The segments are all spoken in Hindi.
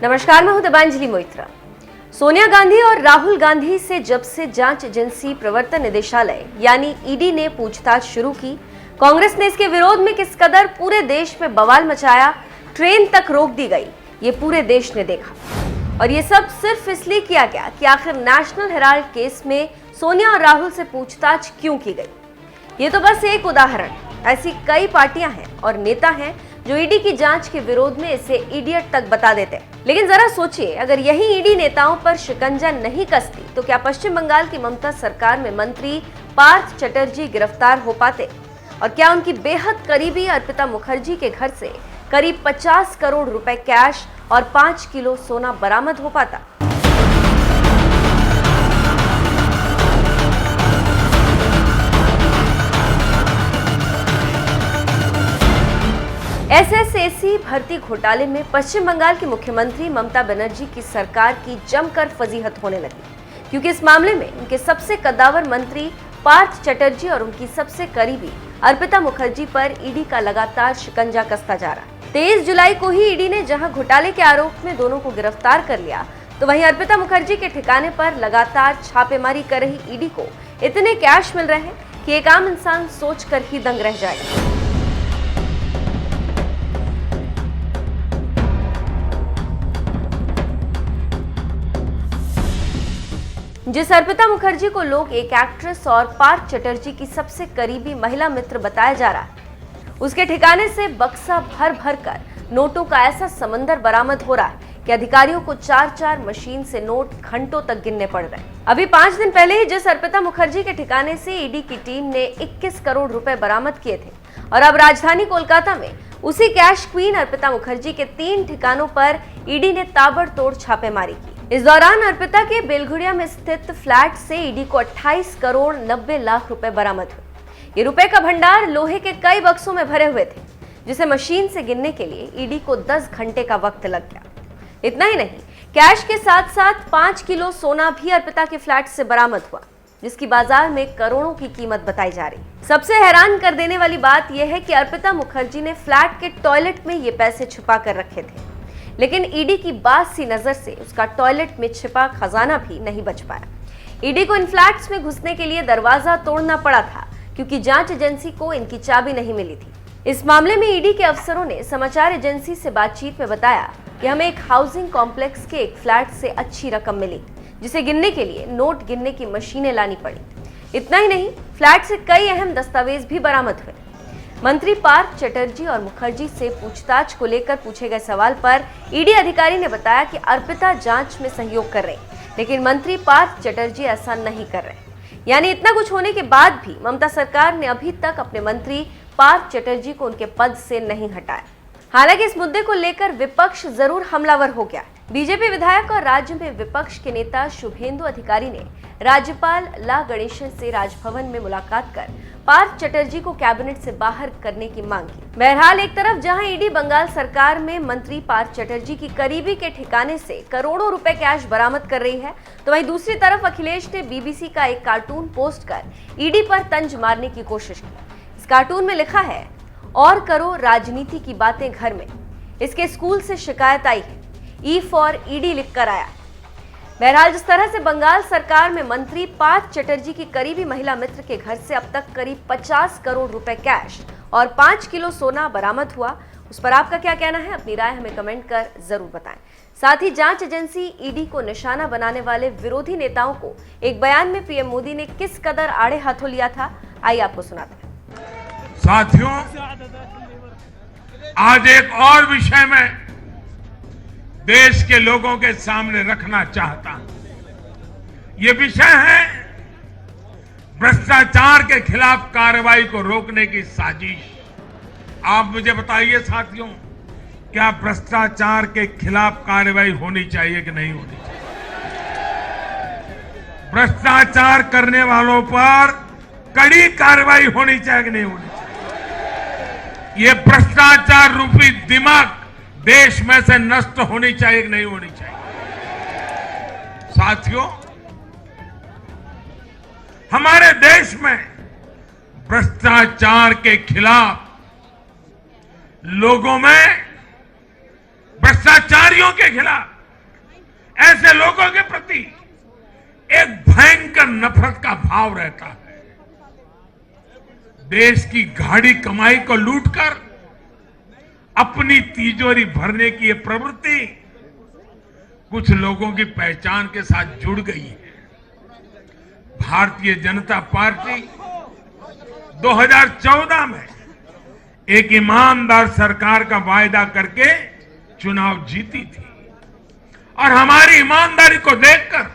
नमस्कार, मैं हूं दिबांजलि मोइत्रा। सोनिया गांधी और राहुल गांधी से जब से जांच एजेंसी प्रवर्तन निदेशालय यानी ईडी ने पूछताछ शुरू की, कांग्रेस ने इसके विरोध में किस कदर पूरे देश में बवाल मचाया, ट्रेन तक रोक दी गई, ये पूरे देश ने देखा। और ये सब सिर्फ इसलिए किया गया कि आखिर नेशनल हेराल्ड केस में सोनिया और राहुल से पूछताछ क्यों की गई। ये तो बस एक उदाहरण, ऐसी कई पार्टियां हैं और नेता हैं जो ईडी की जांच के विरोध में इसे इडियट तक बता देते हैं। लेकिन जरा सोचिए, अगर यही ईडी नेताओं पर शिकंजा नहीं कसती तो क्या पश्चिम बंगाल की ममता सरकार में मंत्री पार्थ चटर्जी गिरफ्तार हो पाते, और क्या उनकी बेहद करीबी अर्पिता मुखर्जी के घर से करीब 50 करोड़ रुपए कैश और 5 किलो सोना बरामद हो पाता। एसएसएसी भर्ती घोटाले में पश्चिम बंगाल की मुख्यमंत्री ममता बनर्जी की सरकार की जमकर फजीहत होने लगी, क्योंकि इस मामले में उनके सबसे कद्दावर मंत्री पार्थ चटर्जी और उनकी सबसे करीबी अर्पिता मुखर्जी पर ईडी का लगातार शिकंजा कसता जा रहा है। 23 जुलाई को ही ईडी ने जहां घोटाले के आरोप में दोनों को गिरफ्तार कर लिया, तो वहीं अर्पिता मुखर्जी के ठिकाने पर लगातार छापेमारी कर रही ईडी को इतने कैश मिल रहे हैं कि एक आम इंसान सोचकर ही दंग रह जाएगा। जिस अर्पिता मुखर्जी को लोग एक एक्ट्रेस और पार्थ चटर्जी की सबसे करीबी महिला मित्र बताया जा रहा है, उसके ठिकाने से बक्सा भर भर कर नोटों का ऐसा समंदर बरामद हो रहा है कि अधिकारियों को 4-4 मशीन से नोट घंटों तक गिनने पड़ रहे हैं। अभी 5 दिन पहले ही जिस अर्पिता मुखर्जी के ठिकाने से ईडी की टीम ने 21 करोड़ रुपए बरामद किए थे, और अब राजधानी कोलकाता में उसी कैश क्वीन अर्पिता मुखर्जी के 3 ठिकानों पर ईडी ने ताबड़तोड़ छापेमारी की। इस दौरान अर्पिता के बेलघुड़िया में स्थित फ्लैट से ईडी को 28 करोड़ 90 लाख रुपए बरामद हुए। ये रुपए का भंडार लोहे के कई बक्सों में भरे हुए थे, जिसे मशीन से गिनने के लिए ईडी को 10 घंटे का वक्त लग गया। इतना ही नहीं, कैश के साथ साथ 5 किलो सोना भी अर्पिता के फ्लैट से बरामद हुआ, जिसकी बाजार में करोड़ों की कीमत बताई जा रही। सबसे हैरान कर देने वाली बात यह है कि अर्पिता मुखर्जी ने फ्लैट के टॉयलेट में ये पैसे छुपा कर रखे थे, लेकिन ईडी की बासी नजर से उसका टॉयलेट में छिपा खजाना भी नहीं बच पाया। ईडी को इन फ्लैट्स में घुसने के लिए दरवाजा तोड़ना पड़ा था, क्योंकि जांच एजेंसी को इनकी चाबी नहीं मिली थी। इस मामले में ईडी के अफसरों ने समाचार एजेंसी से बातचीत में बताया कि हमें एक हाउसिंग कॉम्प्लेक्स के एक फ्लैट से अच्छी रकम मिली, जिसे गिनने के लिए नोट गिनने की मशीनें लानी पड़ी। इतना ही नहीं, फ्लैट से कई अहम दस्तावेज भी बरामद हुए। मंत्री पार्थ चटर्जी और मुखर्जी से पूछताछ को लेकर पूछे गए सवाल पर ईडी अधिकारी ने बताया कि अर्पिता जांच में सहयोग कर रहे, लेकिन मंत्री पार्थ चटर्जी ऐसा नहीं कर रहे। यानी इतना कुछ होने के बाद भी ममता सरकार ने अभी तक अपने मंत्री पार्थ चटर्जी को उनके पद से नहीं हटाया। हालांकि इस मुद्दे को लेकर विपक्ष जरूर हमलावर हो गया। बीजेपी विधायक और राज्य में विपक्ष के नेता शुभेंदु अधिकारी ने राज्यपाल ला गणेशन से राजभवन में मुलाकात कर पार्थ चटर्जी को कैबिनेट से बाहर करने की मांग की। बहरहाल, एक तरफ जहां ईडी बंगाल सरकार में मंत्री पार्थ चटर्जी की करीबी के ठिकाने से करोड़ों रुपए कैश बरामद कर रही है, तो वहीं दूसरी तरफ अखिलेश ने बीबीसी का एक कार्टून पोस्ट कर ईडी पर तंज मारने की कोशिश की। इस कार्टून में लिखा है, और करो राजनीति की बातें घर में। इसके स्कूल से शिकायत आई है, ई फॉर ईडी लिखकर आया। बहरहाल, जिस तरह से बंगाल सरकार में मंत्री पार्थ चटर्जी की करीबी महिला मित्र के घर से अब तक करीब 50 करोड़ रुपए कैश और 5 किलो सोना बरामद हुआ, उस पर आपका क्या कहना है? अपनी राय हमें कमेंट कर जरूर बताएं। साथ ही जांच एजेंसी ईडी को निशाना बनाने वाले विरोधी नेताओं को एक बयान में पीएम मोदी ने किस कदर आड़े हाथों लिया था, आइए आपको सुनाते हैं। साथियों, आज एक और विषय में देश के लोगों के सामने रखना चाहता हूं। ये विषय है भ्रष्टाचार के खिलाफ कार्रवाई को रोकने की साजिश। आप मुझे बताइए साथियों, क्या भ्रष्टाचार के खिलाफ कार्रवाई होनी चाहिए कि नहीं होनी चाहिए? भ्रष्टाचार करने वालों पर कड़ी कार्रवाई होनी चाहिए कि नहीं होनी चाहिए? ये भ्रष्टाचार रूपी दिमाग देश में से नष्ट होनी चाहिए कि नहीं होनी चाहिए? साथियों, हमारे देश में भ्रष्टाचार के खिलाफ लोगों में, भ्रष्टाचारियों के खिलाफ ऐसे लोगों के प्रति एक भयंकर नफरत का भाव रहता है। देश की गाढ़ी कमाई को लूटकर अपनी तिजोरी भरने की ये प्रवृत्ति कुछ लोगों की पहचान के साथ जुड़ गई है। भारतीय जनता पार्टी 2014 में एक ईमानदार सरकार का वायदा करके चुनाव जीती थी और हमारी ईमानदारी को देखकर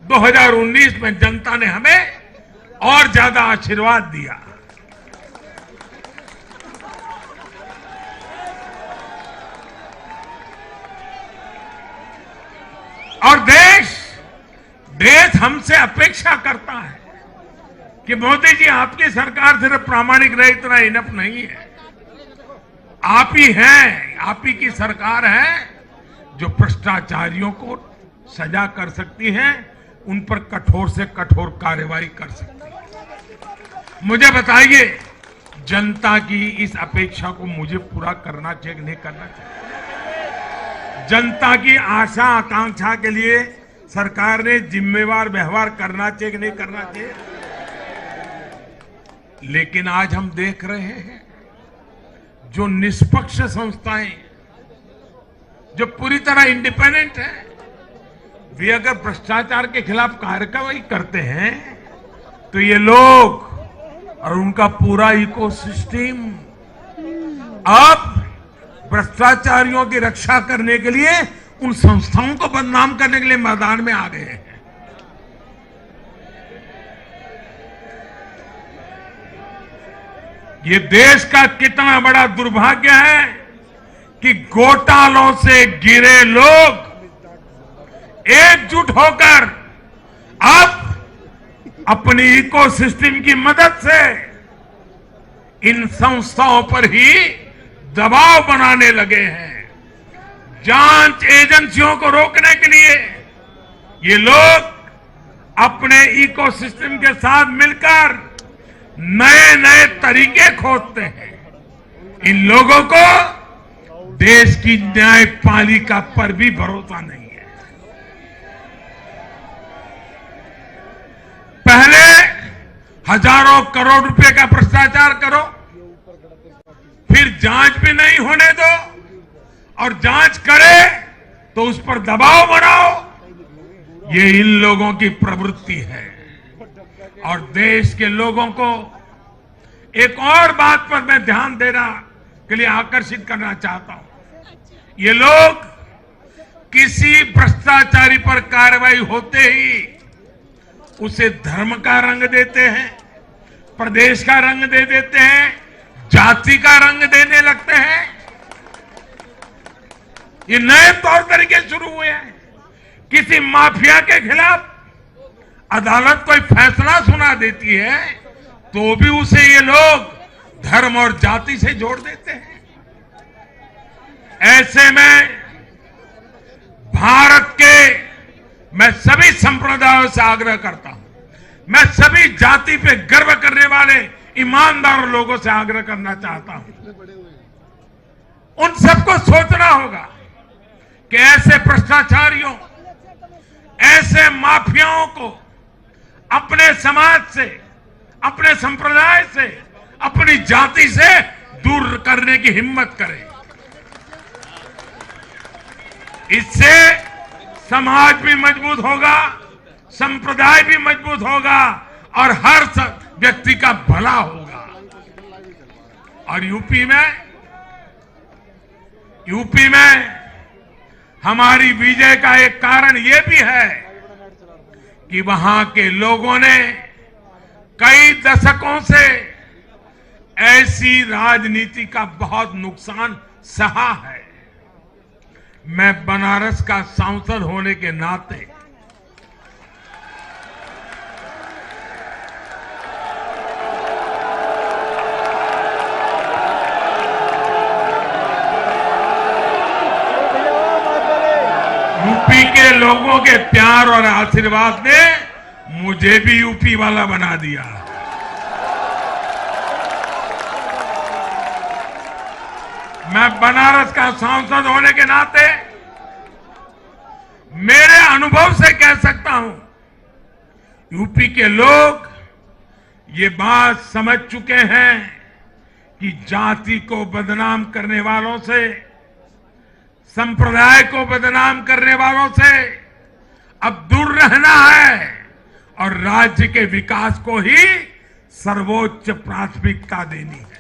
2019 में जनता ने हमें और ज्यादा आशीर्वाद दिया। और देश हमसे अपेक्षा करता है कि मोदी जी आपकी सरकार सिर्फ प्रामाणिक रहे इतना इनफ नहीं है। आप ही हैं, आप ही की सरकार है जो भ्रष्टाचारियों को सजा कर सकती है, उन पर कठोर से कठोर कार्रवाई कर सकती है। मुझे बताइए, जनता की इस अपेक्षा को मुझे पूरा करना चाहिए कि नहीं करना चाहिए? जनता की आशा आकांक्षा के लिए सरकार ने जिम्मेवार व्यवहार करना चाहिए कि नहीं करना चाहिए? लेकिन आज हम देख रहे हैं जो निष्पक्ष संस्थाएं जो पूरी तरह इंडिपेंडेंट है, वे अगर भ्रष्टाचार के खिलाफ कार्रवाई करते हैं तो ये लोग और उनका पूरा इकोसिस्टम अब भ्रष्टाचारियों की रक्षा करने के लिए उन संस्थाओं को बदनाम करने के लिए मैदान में आ गए हैं। ये देश का कितना बड़ा दुर्भाग्य है कि घोटालों से घिरे लोग एकजुट होकर अब अपनी इकोसिस्टम की मदद से इन संस्थाओं पर ही दबाव बनाने लगे हैं। जांच एजेंसियों को रोकने के लिए ये लोग अपने इकोसिस्टम के साथ मिलकर नए नए तरीके खोजते हैं। इन लोगों को देश की न्यायपालिका पर भी भरोसा नहीं है। पहले हजारों करोड़ रुपए का भ्रष्टाचार करो, फिर जांच भी नहीं होने दो, और जांच करे तो उस पर दबाव बनाओ। ये इन लोगों की प्रवृत्ति है। और देश के लोगों को एक और बात पर मैं ध्यान देना के लिए आकर्षित करना चाहता हूं। ये लोग किसी भ्रष्टाचारी पर कार्रवाई होते ही उसे धर्म का रंग देते हैं, प्रदेश का रंग दे देते हैं, जाति का रंग देने लगते हैं। ये नए तौर तरीके शुरू हुए हैं। किसी माफिया के खिलाफ अदालत कोई फैसला सुना देती है तो भी उसे ये लोग धर्म और जाति से जोड़ देते हैं। ऐसे में भारत के मैं सभी संप्रदायों से आग्रह करता हूं, मैं सभी जाति पे गर्व करने वाले ईमानदार लोगों से आग्रह करना चाहता हूं, उन सबको सोचना होगा कि ऐसे भ्रष्टाचारियों, ऐसे माफियाओं को अपने समाज से, अपने संप्रदाय से, अपनी जाति से दूर करने की हिम्मत करें। इससे समाज भी मजबूत होगा, संप्रदाय भी मजबूत होगा और हर व्यक्ति का भला होगा। और यूपी में हमारी विजय का एक कारण यह भी है कि वहां के लोगों ने कई दशकों से ऐसी राजनीति का बहुत नुकसान सहा है। मैं बनारस का सांसद होने के नाते यूपी के लोगों के प्यार और आशीर्वाद ने मुझे भी यूपी वाला बना दिया। मैं बनारस का सांसद होने के नाते मेरे अनुभव से कह सकता हूं, यूपी के लोग ये बात समझ चुके हैं कि जाति को बदनाम करने वालों से, संप्रदाय को बदनाम करने वालों से अब दूर रहना है और राज्य के विकास को ही सर्वोच्च प्राथमिकता देनी है।